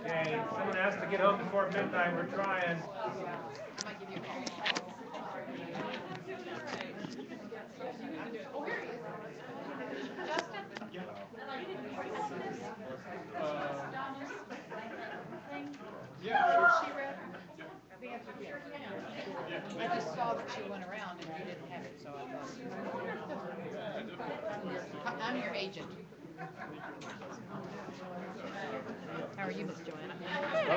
Okay, someone has to get home before midnight. We're trying. She read. I just saw that she went around and you didn't have it, so I thought. I'm your agent. How are you, Miss Joanna?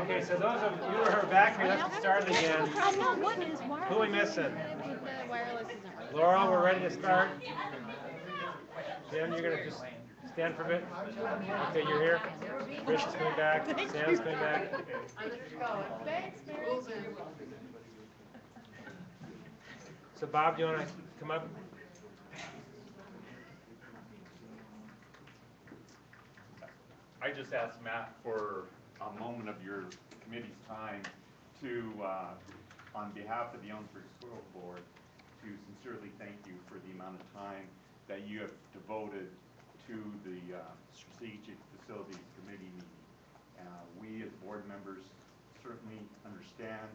Okay, so those of you who are back here, let's get started again. I know, what is wireless? Who are we missing? The wireless isn't working. Laurel, we're ready to start. Jen, you're going to just stand for a bit. Okay, you're here. Chris is coming back. Sam's coming back. Thanks, Mary. So Bob, do you want to come up? I just asked Matt for a moment of your committee's time to, on behalf of the Ellensburg School Board, to sincerely thank you for the amount of time that you have devoted to the Strategic Facilities Committee meeting. We as board members certainly understand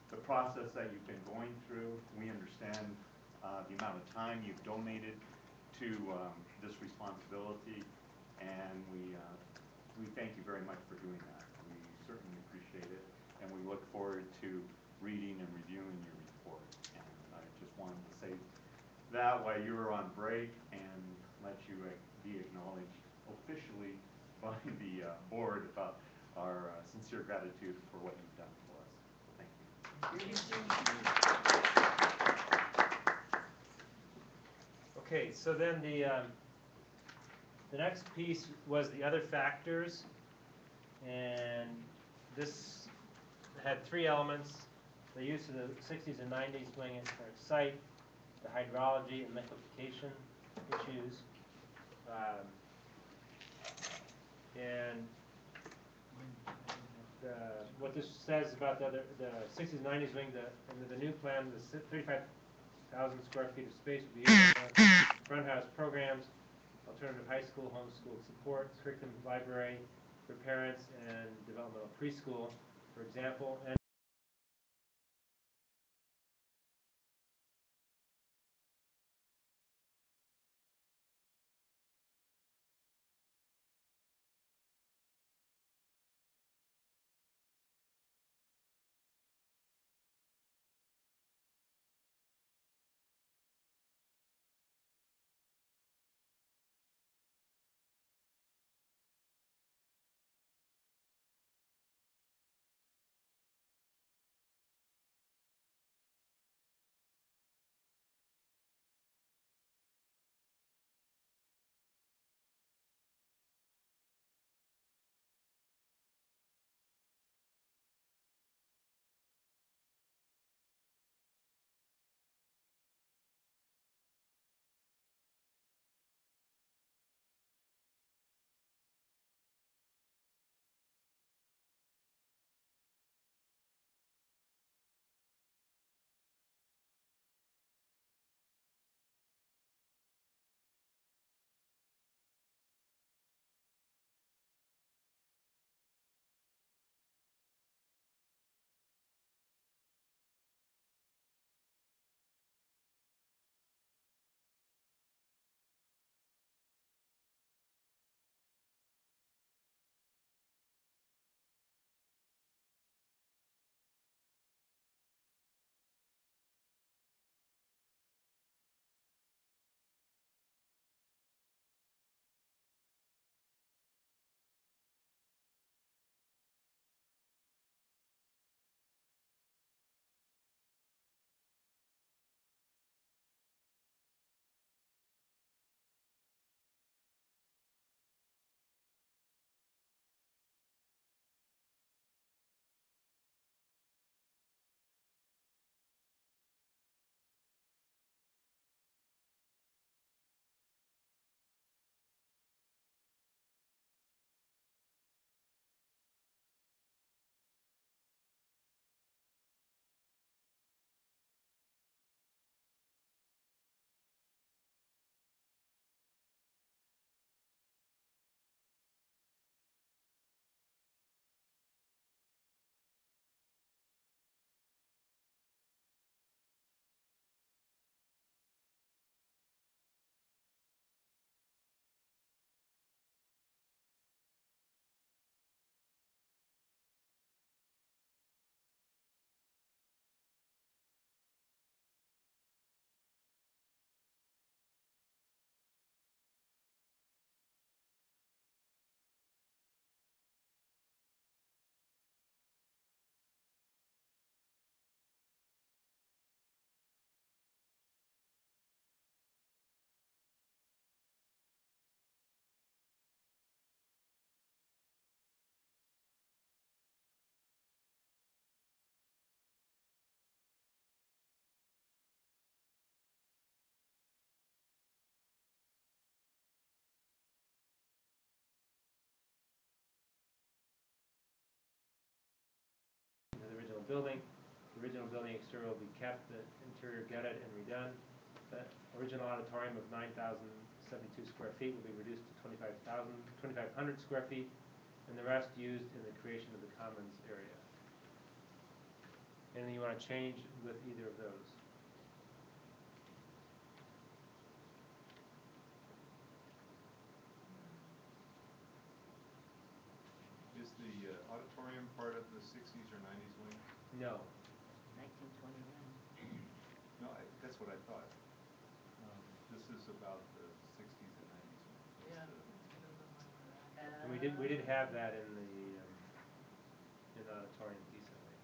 the process that you've been going through. We understand the amount of time you've donated to this responsibility, and we thank you very much for doing that. We certainly appreciate it, and we look forward to reading and reviewing your report. And I just wanted to say that while you were on break, and let you be acknowledged officially by the board about our sincere gratitude for what you've done for us. Thank you. Okay, so then the next piece was the other factors, and this had three elements: the use of the 60s and 90s doing it for site, the hydrology and liquefaction issues, and what this says about the 60s and 90s wing, under the new plan, the 35,000 square feet of space would be used for front house programs, alternative high school, homeschool support, curriculum library for parents, and developmental preschool, for example. And building. The original building exterior will be kept, the interior gutted and redone. The original auditorium of 9,072 square feet will be reduced to 2,500 square feet, and the rest used in the creation of the commons area. Anything you want to change with either of those? Is the auditorium part of the 60s or 90s wing? No. 1929. No, that's what I thought. This is about the 60s and 90s wing. Yeah. And we did have that in the auditorium piece, I think.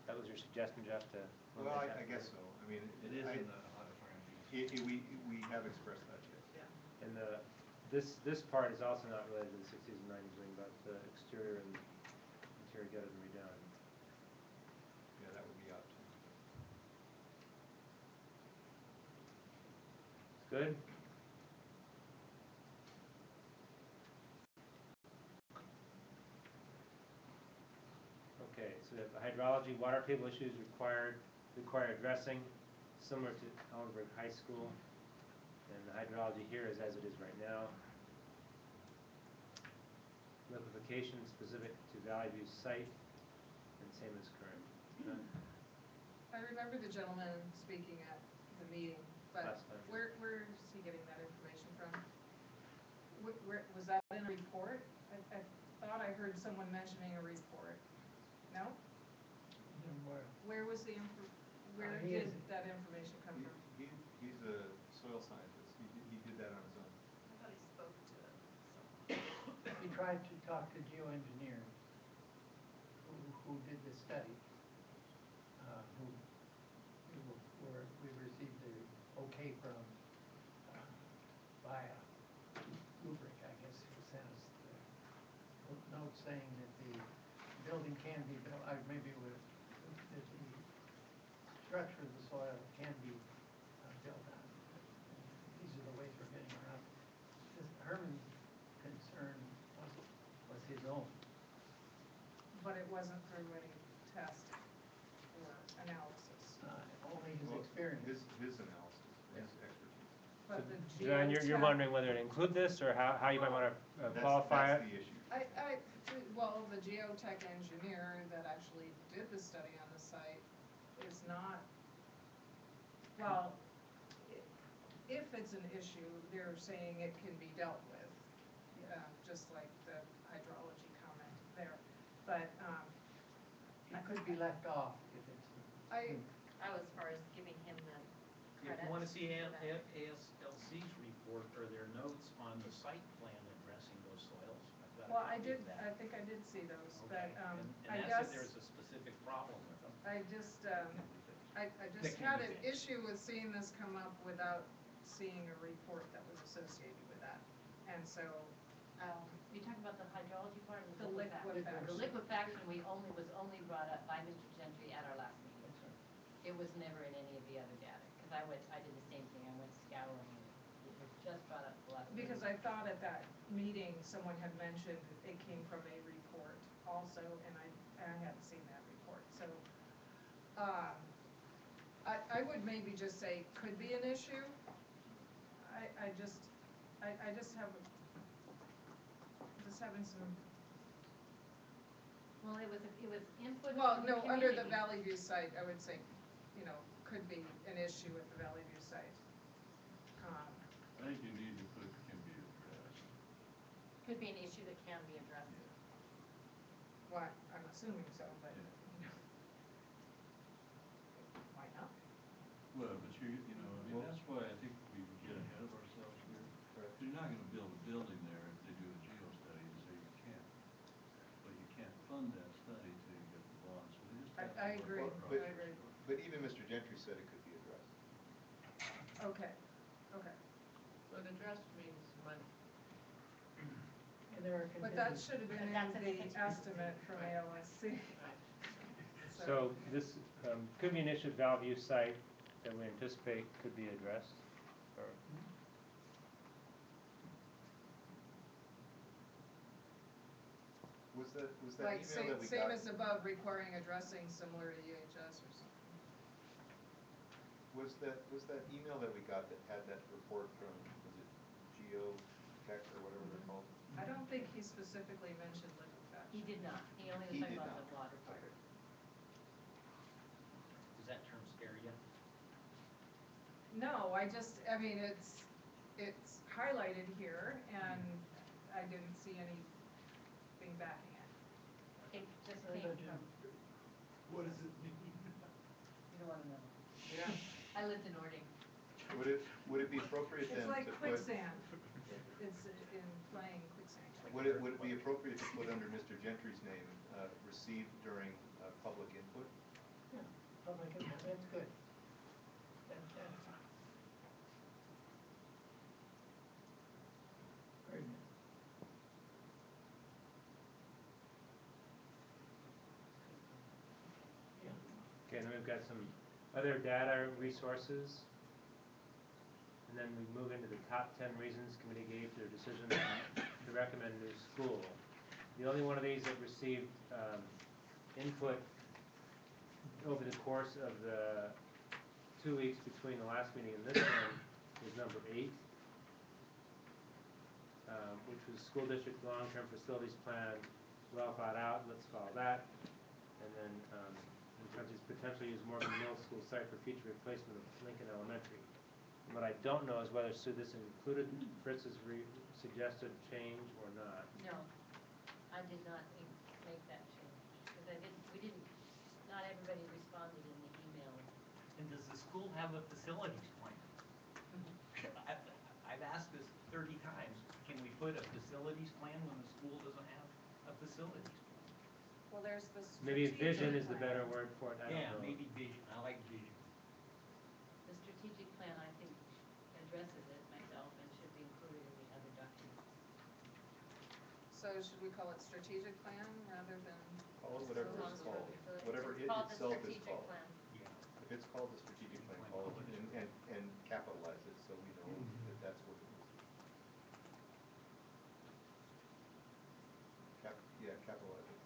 That was your suggestion, Jeff, to. Well, I guess so. I mean, It is in the auditorium piece. we have expressed that, yes. And this part is also not related to the 60s and 90s wing, but the exterior and interior gutted and redone. Yeah, that would be out too. Good? Okay, so the hydrology, water table issues require addressing, similar to Ellenberg High School. And the hydrology here is as it is right now. Liquefaction specific to Valley View site, and same as current. I remember the gentleman speaking at the meeting, but Last time. where is he getting that information from? Where, was that in a report? I thought I heard someone mentioning a report. No? Where was the, where He did is- that information come from? He's a soil scientist. He did that on his own. I thought he spoke to someone. We tried to talk to geoengineers who did the study, we received the okay from, via rubric, I guess, who sent us the note saying that the building can be built, maybe with, that the structure of the soil can be built on. These are the ways we're getting around. Herman's concern was his own. But it wasn't through any test or analysis. Only his Well, experience. His analysis, his Yeah. expertise. But the John, you're geotech- wondering whether to include this, or how you might want to qualify it? That's the issue. Well, the geotech engineer that actually did the study on the site is not, well, if it's an issue, they're saying it can be dealt with, just like the hydrology comment there. But, It could be left off if it's. Oh, as far as giving him the credit. If you want to see for that. ASLC's report or their notes on the site plan addressing those soils, I've got a well, copy of that. I think I did see those, Okay, but, and I that's guess. if there's a specific problem with them. I just That can had be an fixed. issue with seeing this come up without seeing a report that was associated with that. And so, You talking about the hydrology part or The the liquefaction? liquefaction. The liquefaction was only brought up by Mr. Gentry at our last meeting. That's right. It was never in any of the other data, because I did the same thing, I went scouring, and it was just brought up the last meeting. because I thought at that meeting, someone had mentioned it came from a report also, and I hadn't seen that report. So, I would maybe just say could be an issue. I just have, having some. Well, it was input Well, from no, the under the community. Valley View site, I would say, could be an issue at the Valley View site. I think you need to put can be addressed. Could be an issue that can be addressed. Well, I'm assuming so, but, Yeah. why not? Well, but that's why I think we get ahead of ourselves here. You're not gonna build a building there if they do a geo study and say you can't. But you can't fund that study till you get the bond, so they just have to. I agree, work But- I agree. But even Mr. Gentry said it could be addressed. Okay. But address means money. And there are But that contingencies. should have been But in that's a the contingency. estimate from ALSC. So this could be an issue at Valley View site that we anticipate could be addressed, or. Was that Like, email that we same got? as above, requiring addressing similar to EHS or something. Was that email that we got that had that report from, was it Geotech or whatever they're called? I don't think he specifically mentioned liquefaction. He did not, he only was He talking did about not. the water part. Okay. Does that term scare you? No, I mean, it's highlighted here, and I didn't see anything backing it. It just I came bet you- from, What does it mean? you don't wanna know. Yeah. I lived in Ording. Would it be appropriate then It's to like put? quicksand. It's in playing quicksand. Would it be appropriate to put under Mr. Gentry's name, received during public input? Yeah, public input, that's good. That's fine. Very good. Yeah. Okay, and then we've got some other data resources. And then we move into the top 10 reasons committee gave for their decision to recommend new school. The only one of these that received input over the course of the 2 weeks between the last meeting and this one is number 8, which was school district long-term facilities plan, well thought out, let's follow that. And then in parentheses, potentially use Morgan Middle School site for future replacement of Lincoln Elementary. And what I don't know is whether this included Fritz's suggested change or not. No, I did not make that change, because not everybody responded in the email. And does the school have a facilities plan? I've asked this 30 times, can we put a facilities plan when the school doesn't have a facilities plan? Well, there's the Maybe strategic vision is the plan. better word for it, I don't Yeah, know. maybe vision, I like vision. The strategic plan, I think, addresses it myself and should be included in the other documents. So should we call it strategic plan rather than? Call it whatever Call it's it called, facilities. whatever It's it called the itself is strategic called. plan. Yeah. If it's called the strategic plan, call it, and capitalize it so we know that that's what it is. Capitalize it.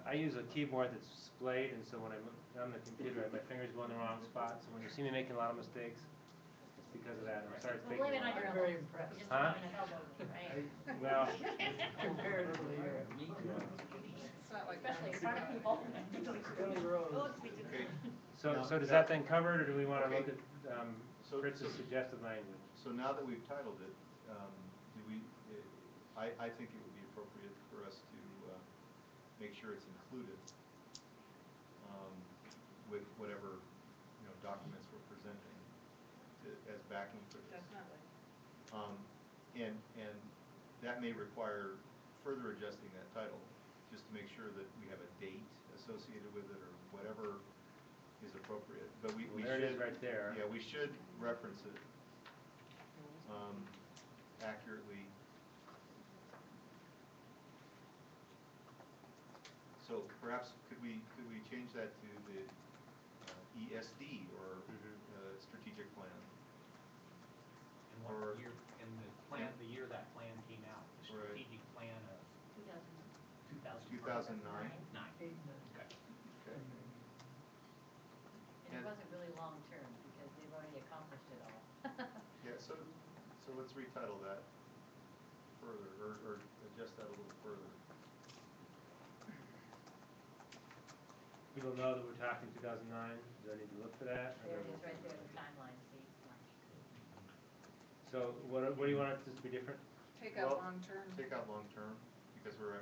I use a keyboard that's splayed, and so when I'm on the computer, my fingers go in the wrong spot. So when you see me making a lot of mistakes, it's because of that. I'm sorry it's Well, taking blame it a on your while. I'm very elbows. impressed. Just Huh? on an elbow, right? Well, Comparatively, Me too. It's not like. Especially in front of people. Kelly Rose. Oops, we did. Okay. so Now- does that then cover it, or do we want to Okay. look at Fritz's suggested language? So now that we've titled it, I think it would be appropriate for us to make sure it's included with whatever, documents we're presenting as backing for this. Definitely. And that may require further adjusting that title, just to make sure that we have a date associated with it or whatever is appropriate. But we Well, there it is should- right there. Yeah, we should reference it accurately. So perhaps could we change that to the ESD or strategic plan? And what Or- year, and the plan, the year that plan came out, the Right. strategic plan of 2009? 2009. 8 and 9. Okay. Okay. And it wasn't really long-term, because they've already accomplished it all. Yeah, so let's retitle that further, or adjust that a little further. People know that we're talking 2009. Do I need to look for that? There it is, right there, the timeline, see, March. So what do you want it to be different? Take out Well, long-term. Take out long-term, because we're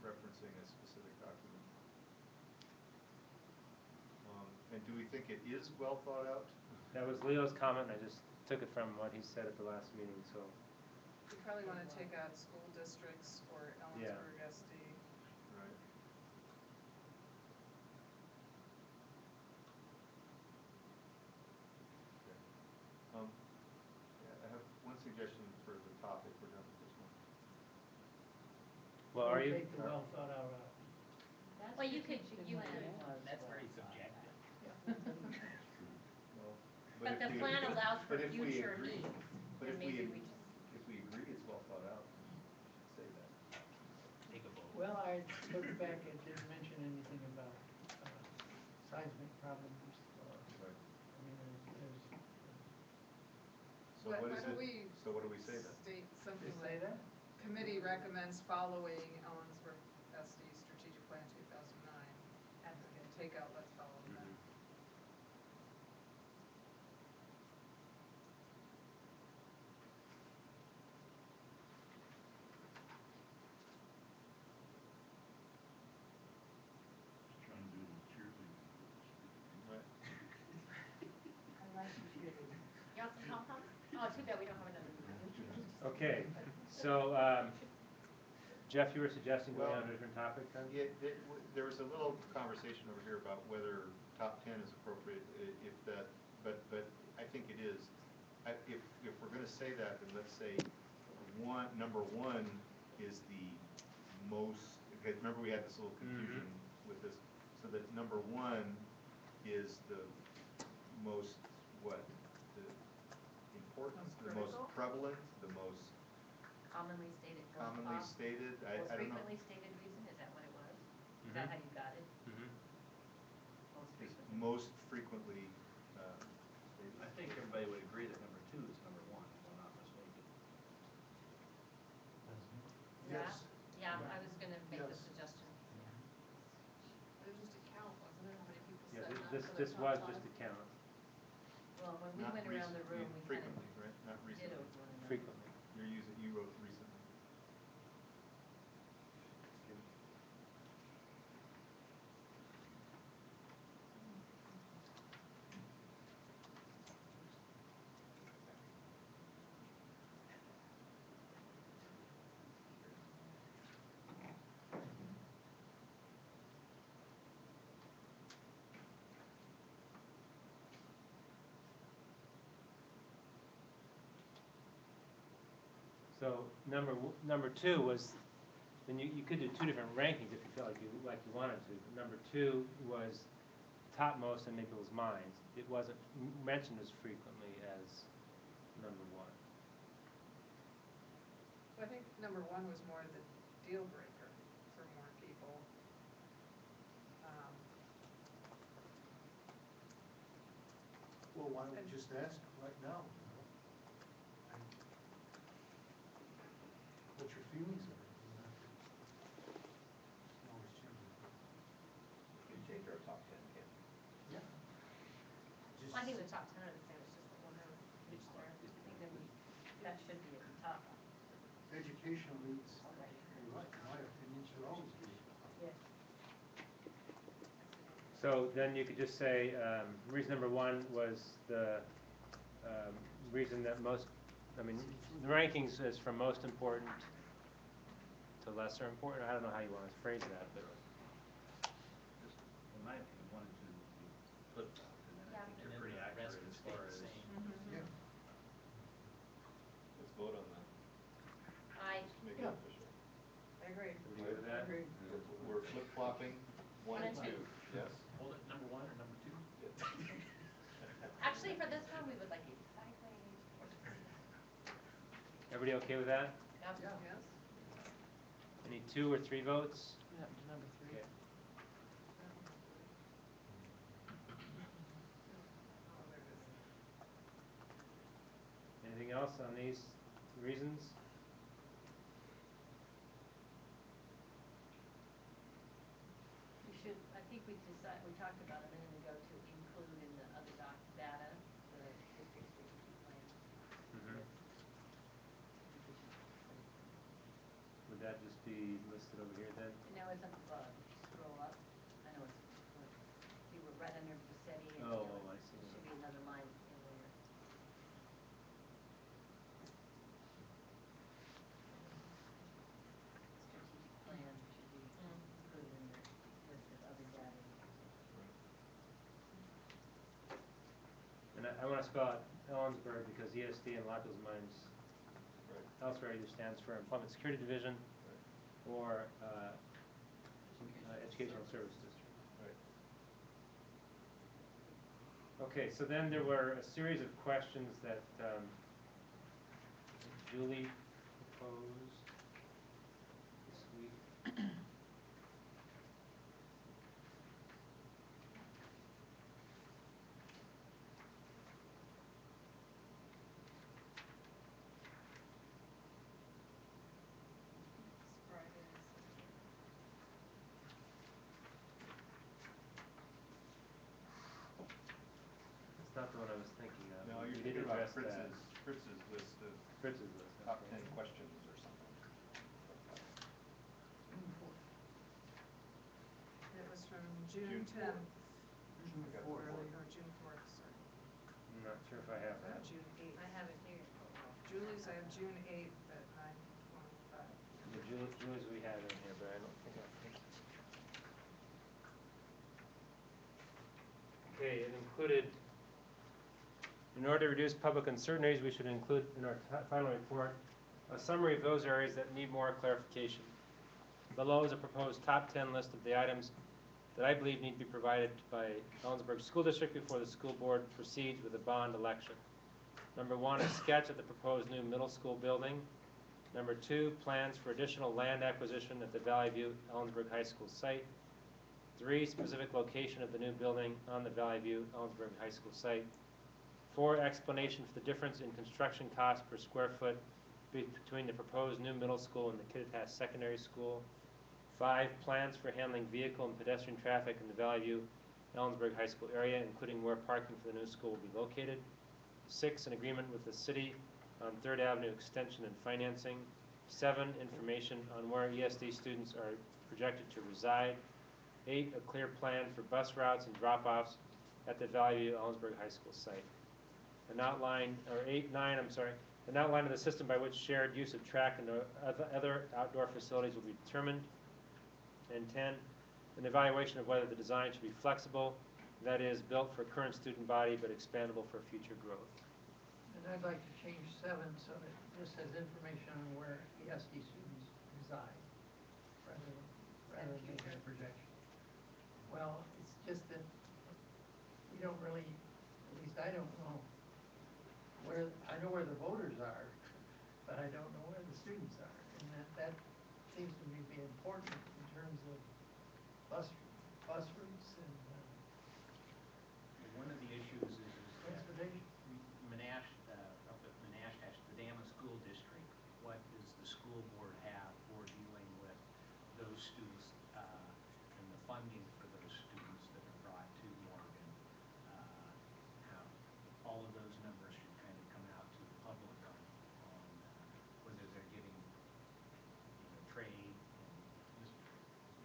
referencing a specific document. And do we think it is well thought out? That was Leo's comment, and I just took it from what he said at the last meeting, so. You probably want to take out school districts or Ellensburg SD. Right. Okay. Yeah, I have one suggestion for the topic. We're done with this one. Well, are you? Take the well thought out out. Well, you could, you That's very subjective. Yeah. Well, But the if we- plan allows for but if we future agree- needs, But and if we, maybe we just, if we agree it's well thought out, then we should say that. Take a vote. Well, I looked back, it didn't mention anything about seismic problems or, Right. I mean, there's, So what Why is don't it, we so what do we say then? state something just say like, that. committee recommends following Ellensburg SD Strategic Plan 2009. And take out, let's follow that. Mhm. Just trying to do a little cheerleading for this meeting. Right. I like the cheerleading. You want some pom-poms? Oh, too bad we don't have another meeting. Okay, so, Jeff, you were suggesting going on to a different topic then? Yeah, there was a little conversation over here about whether top 10 is appropriate, if that, but I think it is. If we're gonna say that, then let's say number one is the most, okay, remember we had this little confusion with this, so that number one is the most, what, the important, Most the most critical? prevalent, the most Commonly stated, commonly stated, I most don't know. frequently stated reason, is that what it was? Is Mhm. that how you got it? Mhm. Most Is frequently? most frequently, stated. I think everybody would agree that number 2 is number 1, if I'm not mistaken. Yeah, Yes. yeah, I was gonna make the Yes. suggestion, yeah. It was just a count, wasn't it, how many people Yeah, said that this, for their this top was five? just a count, Well, when we Not went around the recent- room, we kind of frequently, right? Not recently. dittoed one another. frequently. You wrote recently. So number two was, then you could do two different rankings if you felt like you wanted to. Number two was topmost in people's minds. It wasn't mentioned as frequently as number one. Well, I think number one was more the deal breaker for more people. Well, why don't we And- just ask right now, you know? What your feelings are, you don't have to, you can always change it. You can change our top 10, can't Yeah. Well, I think the top 10 are the same, it's just the order of which they're, I think then that should be at the top. Education leads in life, my opinion should always be at the top. Yeah. So then you could just say, reason number one was the reason that most, I mean, the rankings is from most important to lesser important. I don't know how you want to phrase that, but Just, in my opinion, 1 and 2 would be flip-flopped, and then Yeah. I think And they're then pretty the rest accurate would as stay far the as. same. Yeah. Let's vote on that. Make it Yeah. official. I agree. everybody good with that? Agreed. We're flip-flopping 1 and 2, yes? Hold it, number 1 or number 2? Actually, for this one, we would like it sideways. Everybody okay with that? Yep. Yeah. Yes? Any 2 or 3 votes? Number 3. Okay. Oh, there it is. Anything else on these reasons? We should, I think we talked about a minute ago to include in the other data, the district strategic plan. Mhm. List. I think we should put it in. Would that just be listed over here then? No, it's up above, scroll up. I know it's, you were right under Bassetti and, Oh, you know, I see. it should be another line in there. Strategic plan should be included in the list of other data. And I want to spell out Ellensburg because ESD in a lot of people's minds Right. elsewhere either stands for Employment Security Division Right. or Educational Service District. Right. Okay, so then there were a series of questions that Julie proposed this week. It's Friday, September. It's not the one I was thinking of. No, you're We did thinking about address that. Fritz's list of Fritz's list, top okay. 10 questions or something. June 4th. It was from June June 10th. June I got 4th. Or June 4th, sorry. I'm not sure if I have Or that. June 8th. I have it here. Julie's, I have June 8th at 9:25. The Julie's we have in here, but I don't think I think. Okay, it included, in order to reduce public uncertainties, we should include in our final report a summary of those areas that need more clarification. Below is a proposed top 10 list of the items that I believe need to be provided by Ellensburg School District before the school board proceeds with a bond election. Number 1, a sketch of the proposed new middle school building. Number 2, plans for additional land acquisition at the Valley View Ellensburg High School site. 3, specific location of the new building on the Valley View Ellensburg High School site. 4, explanation for the difference in construction cost per square foot between the proposed new middle school and the Kittitas Secondary School. 5, plans for handling vehicle and pedestrian traffic in the Valley View Ellensburg High School area, including where parking for the new school will be located. 6, an agreement with the city on 3rd Avenue extension and financing. 7, information on where ESD students are projected to reside. 8, a clear plan for bus routes and drop-offs at the Valley View Ellensburg High School site. An outline, or 9, an outline of the system by which shared use of track and other outdoor facilities will be determined. And 10, an evaluation of whether the design should be flexible, that is, built for current student body but expandable for future growth. And I'd like to change 7 so that it just says information on where ESD students reside, rather than making a projection. Well, it's just that we don't really, at least I don't know where, I know where the voters are, but I don't know where the students are. And that seems to me to be important in terms of bus routes and One of the issues is that transportation. Up at Menashach, the Dama School District, what does the school board have for dealing with those students and the funding for those students that are brought to Morgan? How all of those numbers should kind of come out to the public on whether they're getting, trade and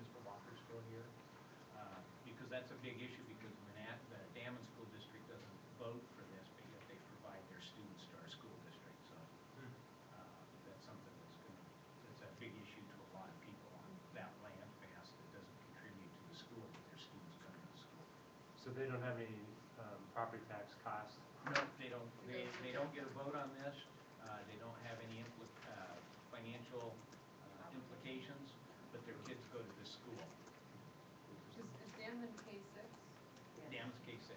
Mr. Walker still here? Because that's a big issue because the Damon School District doesn't vote for this, but yet they provide their students to our school district. So that's something that's a big issue to a lot of people on that land mass that doesn't contribute to the school, but their students come to the school. So they don't have any property tax costs? No, they don't. They don't get a vote on this. They don't have any financial implications, but their kids go to this school. Is Damon K6? Damon's K6.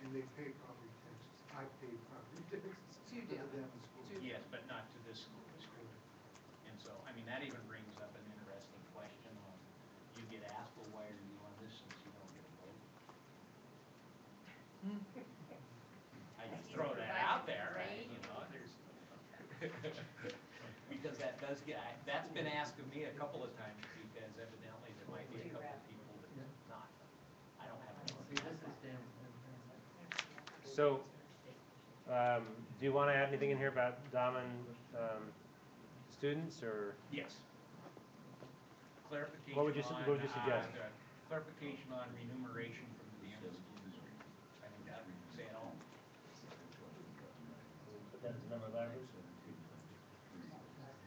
And they pay property taxes. I pay property taxes. To Damon. Damon School. To- Yes, but not to this school district. And so, I mean, that even brings up an interesting question on, you get asked, well, why are you on this since you don't get a vote? I just throw that out there, there's, because that does that's been asked of me a couple of times because evidently there might be a couple of people that not. I don't have a vote. See, this is damn. So, do you want to add anything in here about Damen students, or? Yes. Clarification What would you suggest? Clarification on remuneration from the Damon School District. I think that would say it all. Put that as number 11.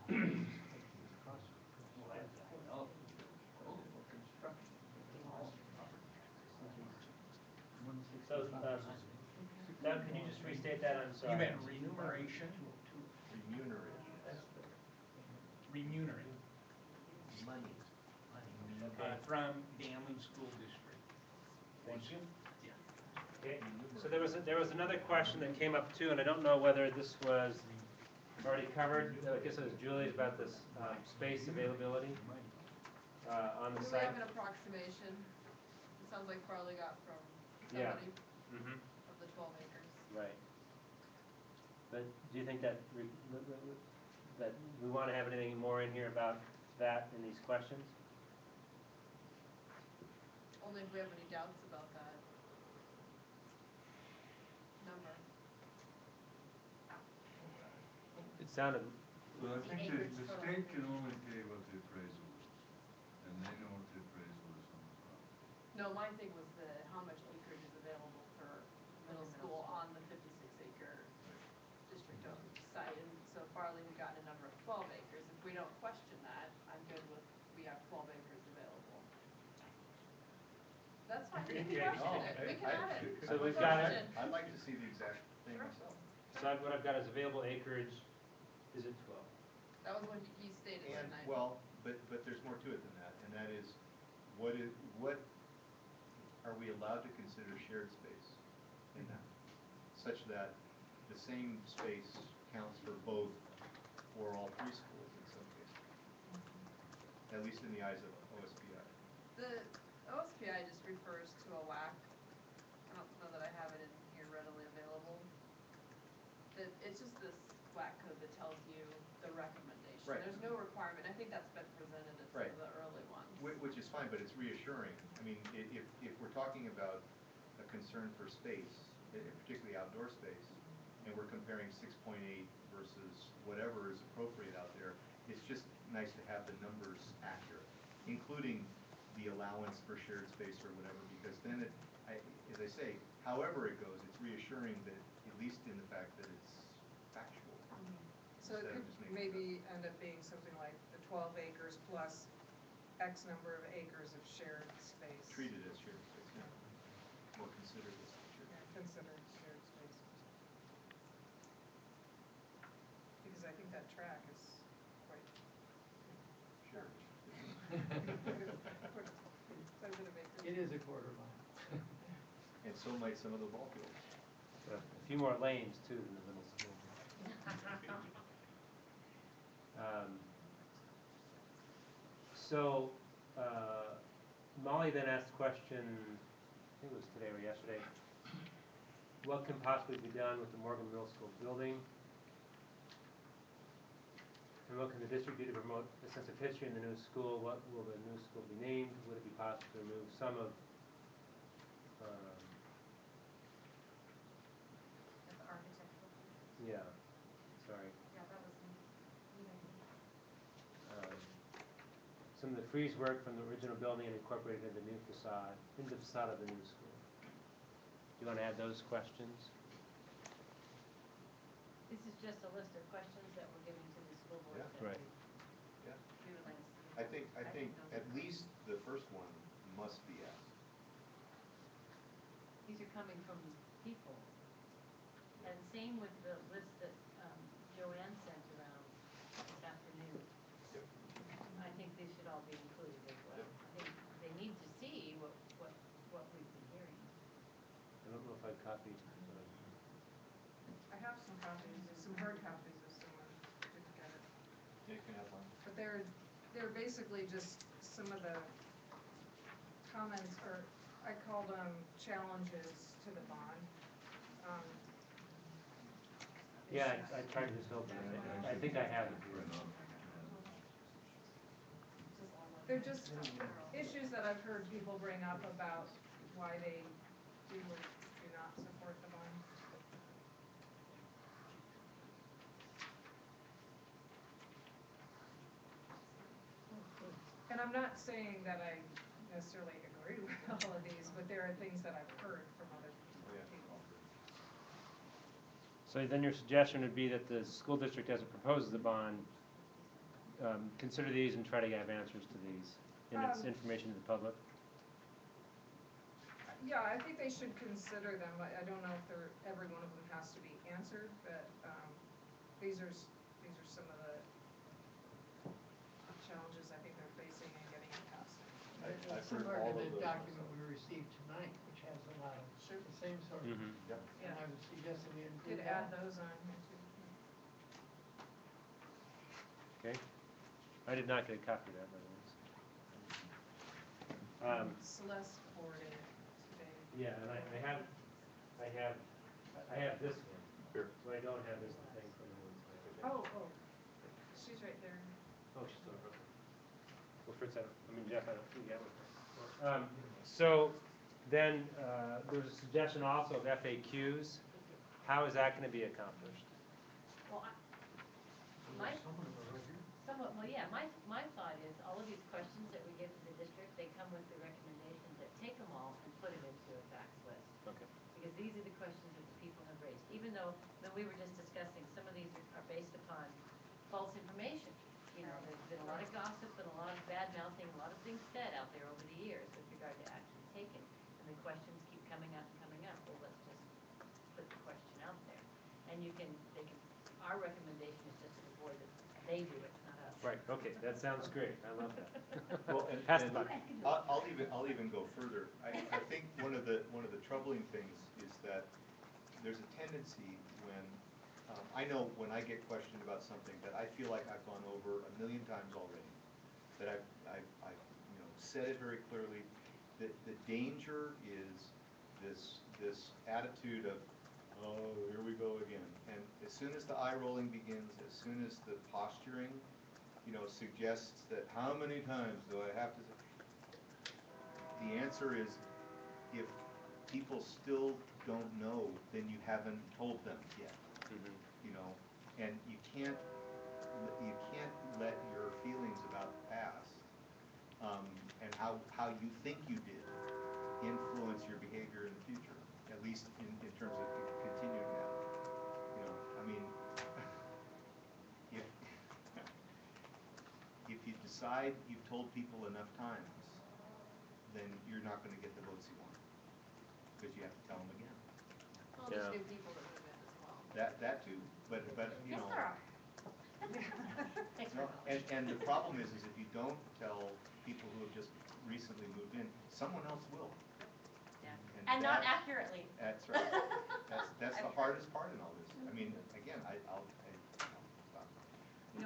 Well, I don't know. Construction. So, Doug, can you just restate that? I'm sorry. You meant remuneration? Remuneration. Remunerate. Money. Okay. From Damon School District. Thank you. Yeah. Okay, so So there was another question that came up too, and I don't know whether this was already covered. I guess it was Julie's about this space availability on the Do we site. have an approximation? It sounds like Farley got from Yeah. somebody Mm-hmm. of the 12 acres. Right. But do you think that that we want to have anything more in here about that in these questions? Only if we have any doubts about that number. It sounded. Well, I The think acreage the total. state can only pay what the appraisal is, and they know what the appraisal is on the property. No, my thing was how much acreage is available for middle school on the 56-acre district-owned site. And so Farley had gotten a number of 12 acres. If we don't question that, I'm good with, we have 12 acres available. That's fine, we can question it, we can add it. So we've got it. Question. I'd like to see the exact thing Sure. myself. So what I've got is available acreage. Is it 12? That was what he stated And, tonight. well, but there's more to it than that, and that is, what are we allowed to consider shared space in that? Such that the same space counts for both, or all three schools in some cases. At least in the eyes of OSPI. The OSPI just refers to a WAC. I don't know that I have it in here readily available. It's just this WAC code that tells you the recommendation. Right. There's no requirement. I think that's been presented at some Right. of the early ones. Which is fine, but it's reassuring. I mean, if we're talking about a concern for space, particularly outdoor space, and we're comparing 6.8 versus whatever is appropriate out there, it's just nice to have the numbers accurate, including the allowance for shared space or whatever, because then as I say, however it goes, it's reassuring that, at least in the fact that it's factual. So it Instead of could just making maybe end up being something like the 12 acres plus X number of acres of shared space. Treat it as shared space, yeah. Or consider this shared Yeah, space. considered shared space. Because I think that track is quite. Sure. Quite a bit of acres. It is a quarter mile. And so might some of the ball fields. A few more lanes too than the middle school. So Molly then asked the question, I think it was today or yesterday, what can possibly be done with the Morgan Middle School building? And what can the district do to promote a sense of history in the new school? What will the new school be named? Would it be possible to remove some of The architectural features. yeah, sorry. Yeah, that was neat idea. Some of the frieze work from the original building and incorporated into the facade of the new school. Do you want to add those questions? This is just a list of questions that we're giving to the school board Yeah. that Right. Yeah. we would like to see. I think those at are- least the first one must be asked. These are coming from people. And same with the list that Joanne sent around this afternoon. Yep. I think these should all be included as well. Yep. I think they need to see what we've been hearing. I don't know if I copied. I have some copies, some hard copies if someone didn't get it. Yeah, you can have one. But they're basically just some of the comments, or I call them challenges to the bond. Yeah, issues. I tried to just open it. I think I have it here. They're just issues that I've heard people bring up about why they do or do not support the bond. And I'm not saying that I necessarily agree with all of these, but there are things that I've heard from other Oh, yeah. people. So then your suggestion would be that the school district, as it proposes the bond, consider these and try to have answers to these in its information to the public? Yeah, I think they should consider them. I don't know if every one of them has to be answered, but these are some of the challenges I think they're facing in getting it passed. I've It's heard similar all to of the those document myself. we received tonight, which has a lot of Should- the same sort of, Mhm. Yep. and Yeah. I would suggest that we include Could that. add those on here too. Okay. I did not get a copy of that, by the way. Celeste forwarded it today. Yeah, and I have this one. Sure. So I don't have this thing from the ones. Oh, she's right there. Oh, she's still, okay. Well, Fritz, Jeff, I don't, you got one. So then, there was a suggestion also of FAQs. How is that gonna be accomplished? Well, my, Some of them are right here. somewhat, well, yeah, my thought is, all of these questions that we give to the district, they come with the recommendations that take them all and put them into a facts list. Okay. Because these are the questions that the people have raised, even though, when we were just discussing, some of these are based upon false information. You know, there's been a lot of gossip and a lot of bad mouthing, a lot of things said out there over the years with regard to actions taken, and the questions keep coming up and coming up. Well, let's just put the question out there. And our recommendation is just to the board that they do it, not us. Right, okay, that sounds great, I love that. Well, and, Pass and the buck. I'll even go further. I think one of the troubling things is that there's a tendency when, I know when I get questioned about something that I feel like I've gone over 1,000,000 times already, that I've said it very clearly, that the danger is this attitude of, oh, here we go again. And as soon as the eye rolling begins, as soon as the posturing, suggests that how many times do I have to say? The answer is, if people still don't know, then you haven't told them yet. And you can't let your feelings about the past, and how you think you did, influence your behavior in the future, at least in terms of continuing that. If if you decide you've told people enough times, then you're not going to get the votes you want, because you have to tell them again. Well, there's Yeah. new people that move in as well. That too, but Yes, there are. Thanks for No, acknowledging. and the problem is if you don't tell people who have just recently moved in, someone else will. Yeah. And not that's- accurately. That's right. That's the hardest part in all this. Again, I'll stop.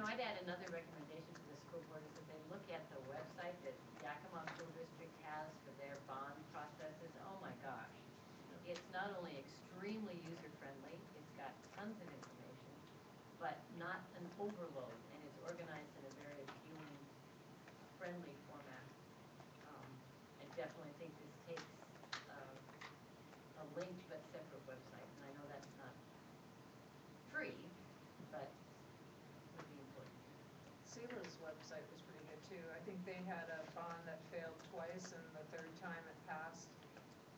I'd add another recommendation to the school board is that they look at the website that Yakima School District has for their bond processes. Oh my gosh. Yeah. It's not only extremely user-friendly, it's got tons of information, but not an overload, and it's organized in a very appealing, friendly format. I definitely think this takes a linked but separate website, and I know that's not free, but would be important. Sila's website was pretty good too. I think they had a bond that failed twice and the third time it passed.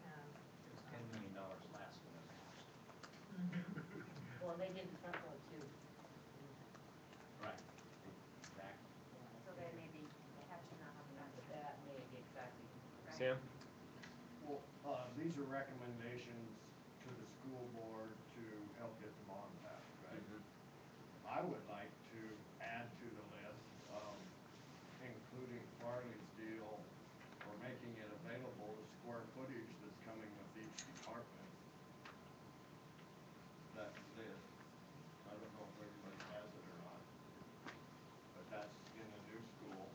And It was $10 million last when it passed. Well, they didn't front load too. Right. Exactly. So they may be catching up on that. That may be exactly. Right. Sam? Well, these are recommendations to the school board to help get the bond passed, right? I would like to add to the list, including Farley's deal, or making it available, the square footage that's coming with each department. That list, I don't know if everybody has it or not, but that's in the new school.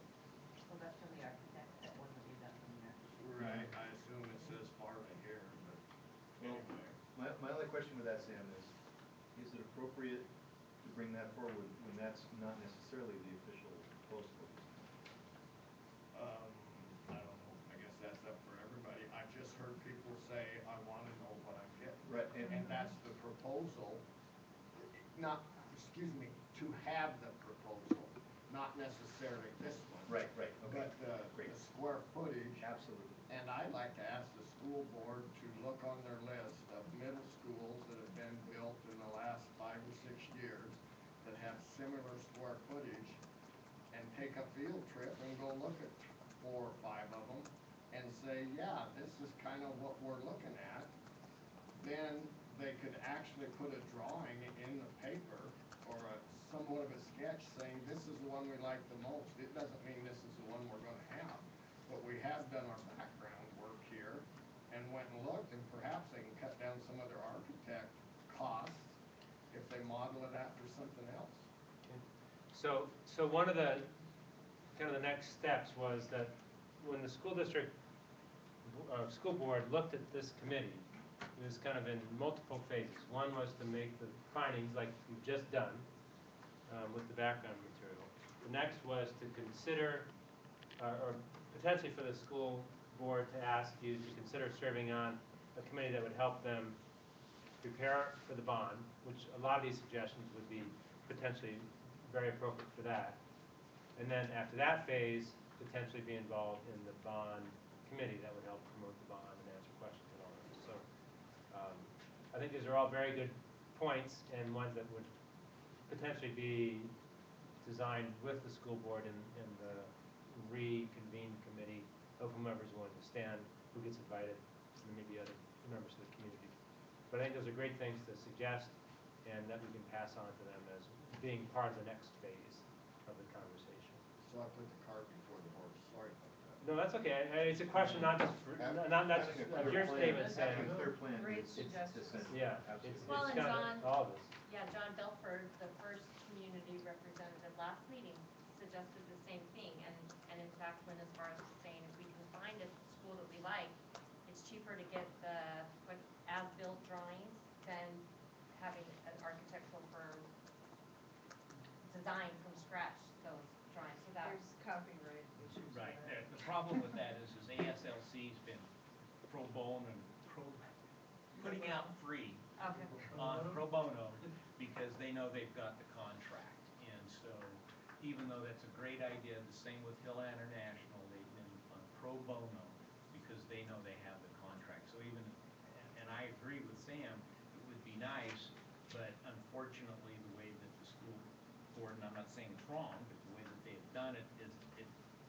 Well, that's from the architect, that one would be that from the architect. Right, I assume it says Farley here, but anyway. My only question with that, Sam, is it appropriate to bring that forward when that's not necessarily the official proposal of this town? I don't know, I guess that's up for everybody. I just heard people say, I wanna know what I'm getting. Right, And that's the proposal, not, excuse me, to have the proposal, not necessarily this one. Right, okay. But Great. the square footage. Absolutely. And I'd like to ask the school board to look on their list of middle schools that have been built in the last 5 or 6 years that have similar square footage, and take a field trip and go look at 4 or 5 of them and say, yeah, this is kind of what we're looking at. Then they could actually put a drawing in the paper or somewhat of a sketch saying, this is the one we like the most. It doesn't mean this is the one we're going to have, but we have done our background work here, and went and looked, and perhaps they can cut down some of their architect costs if they model it after something else. So one of the, kind of the next steps was that when the school district, school board looked at this committee, it was kind of in multiple phases. One was to make the findings like you've just done with the background material. The next was to consider, or potentially for the school board to ask you to consider serving on a committee that would help them prepare for the bond, which a lot of these suggestions would be potentially very appropriate for that. And then after that phase, potentially be involved in the bond committee that would help promote the bond and answer questions and all that. So I think these are all very good points and ones that would potentially be designed with the school board and the reconvened committee of whomever's willing to stand, who gets invited, and maybe other members of the community. But I think those are great things to suggest and that we can pass on to them as being part of the next phase of the conversation. So I put the cart before the horse, sorry about that. No, that's okay. It's a question not just, not just your statement saying. Having a clear plan Great is suggestion. essential. Yeah, Absolutely. Well, it's and kind John- of all of us. Yeah, John Belford, the first community representative last meeting, suggested the same thing, and in fact went as far as to saying if we can find a school that we like, it's cheaper to get the, what, as-built drawings than having an architectural firm design from scratch those drawings, so that. There's copyright issues. with Right, that. the problem with that is ASLC's been pro bono, putting out free Okay. on pro bono because they know they've got the contract. And so even though that's a great idea, the same with Hill International, they've been on pro bono because they know they have the contract. So even, and I agree with Sam, it would be nice, but unfortunately the way that the school board, and I'm not saying it's wrong, but the way that they've done it is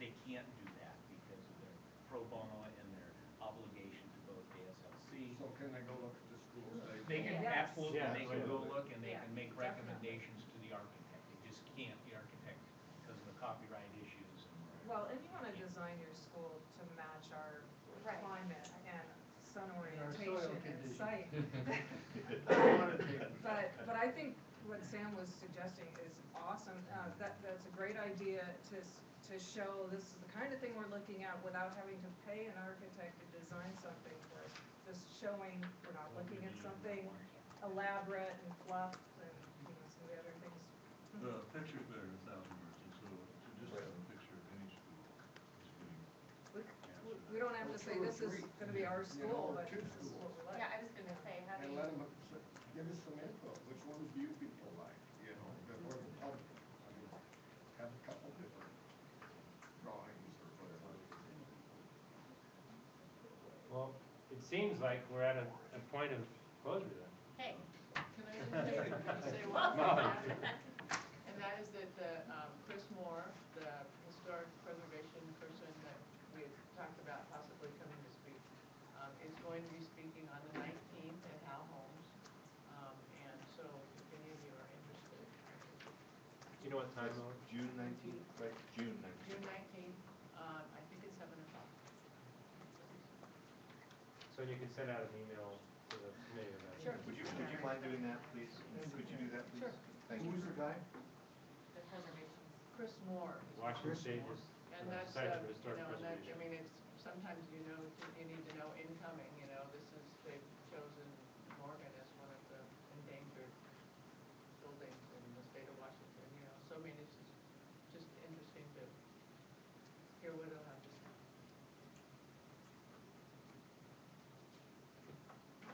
they can't do that because of their pro bono and their obligation to both ASLC. So can they go look at the schools? They can, Yes. absolutely, Yeah, they can go absolutely. look and they Yeah, can make definitely. recommendations to the architect. They just can't, the architect, because of the copyright issues and. Well, and you wanna design your school to match our Right. climate and sun our orientation soil and conditions. site. Water table. But I think what Sam was suggesting is awesome. That's a great idea to show this is the kind of thing we're looking at without having to pay an architect to design something for us. Just showing we're not looking at something elaborate and fluff and, you know, some of the other things. Well, a picture's better than 1,000 words, and so to just have a picture of any school is getting We don't have to say this is gonna be our You know, school, or but two this is what we like. Yeah, I was gonna say, And having, let them, give us some input, which ones do you people like, you know, that we're the public. I mean, have a couple different drawings or whatever. Well, it seems like we're at a point of closure then. hey. Can I just say one Molly. thing? And that is that Chris Moore, the historic preservation person that we had talked about possibly coming to speak, is going to be speaking on the 19th at Howe Homes. And so if any of you are interested, Do you know what time, Molly? June 19th, right, June 19th. June 19th, I think it's 7 o'clock. So you can send out an email to the committee of that. Sure. Would you mind doing that, please? Could you do that, please? Sure. Thank you. Who's the guy? The preservation. Chris Moore. is- Washington State And that's, Society for you Historic know, and that, I Preservation. mean, it's, sometimes you know, you need to know incoming, you know, this is, they've chosen Morgan as one of the endangered buildings in the state of Washington, you know, so I mean, it's just interesting to hear what he'll have to say.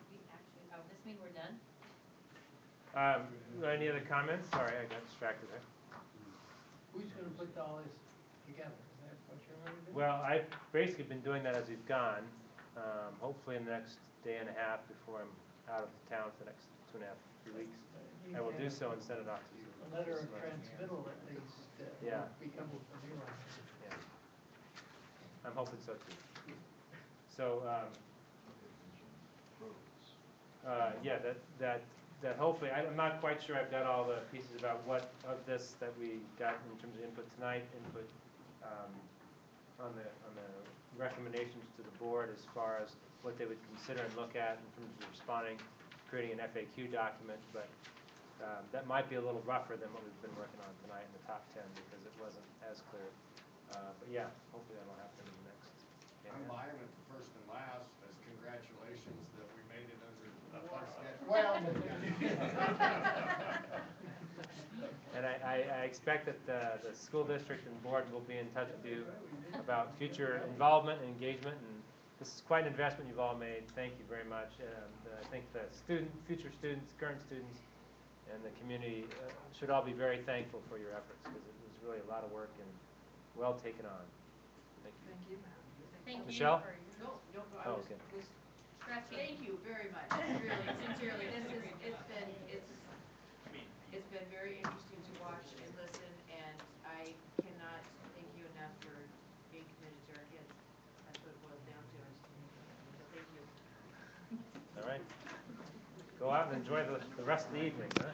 We actually, oh, this mean we're done? Any other comments? Sorry, I got distracted there. Who's gonna put all this together? Is that what you're gonna do? Well, I've basically been doing that as we've gone. Hopefully in the next day and a half before I'm out of town for the next 2.5, 3 weeks, I will do so and send it off to you. A letter of transmittal at least, Yeah. will be coming from you on this. Yeah. I'm hoping so too. So, yeah, that hopefully, I'm not quite sure I've got all the pieces about what of this that we got in terms of input tonight, input on the recommendations to the board as far as what they would consider and look at in terms of responding, creating an FAQ document, but that might be a little rougher than what we've been working on tonight in the top 10 because it wasn't as clear. But yeah, hopefully that'll happen in the next. I'm buying it the first and last as congratulations that we made it under budget. Well, And I expect that the school district and board will be in touch with you about future involvement and engagement, and this is quite an investment you've all made. Thank you very much. And I think the future students, current students, and the community should all be very thankful for your efforts because it was really a lot of work and well taken on. Thank you. Thank you, Matt. Thank you Michelle? for your. No, I Oh, was, okay. was, Scratching. thank you very much, really, sincerely, it's been very interesting to watch and listen, and I cannot thank you enough for being committed to our kids. That's what it boils down to, so thank you. All right. Go out and enjoy the rest of the evening, huh?